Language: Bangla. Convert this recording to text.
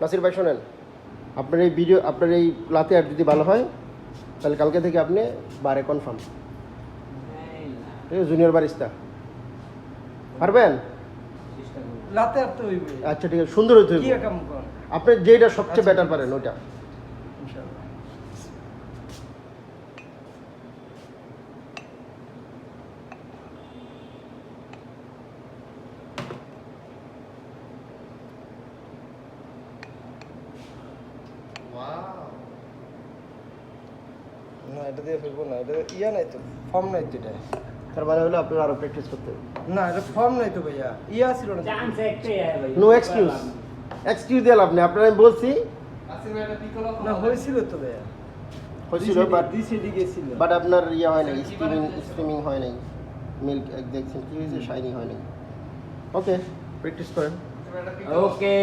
নাসির ভাই শোনেন, আপনার এই ভিডিও, আপনার এই লাতে আর যদি ভালো হয় তাহলে কালকে থেকে আপনি বারে কনফার্ম, ঠিক আছে? জুনিয়র বারিস্তা পারবেন? লাতে আর তো হইবে। আচ্ছা ঠিক আছে, সুন্দর হইতে কি হবে। কাম কর আপনি যেটা সবচেয়ে আচ্ছা, বেটার ঠিক পারেন আছে। ওইটা। ইনশাআল্লাহ। না এটা দিয়ে ফেলবো না, এটা ইয়া নাই তো, ফর্ম নাই তো এটা। তার মানে হলো আপনার আরো প্র্যাকটিস করতে হবে। না এটা ফর্ম নাই তো ভাইয়া, ইয়া ছিল না। চান্স একটাই है भाई নো এক্সকিউজ, এক্সকিউজ দিয়ে লাভ নেই। আপনার আমি বলছি না হয়েছিল তো ভাইয়া, হয়েছিল, বাট ডিসিডি গেছিল। বাট আপনার ইয়ে হয় নাই, স্টিমিং হয় নাই, মিল্ক দেখছেন কি হয়েছে, শাইনিং হয় নাই। ওকে, প্র্যাকটিস করেন। ओके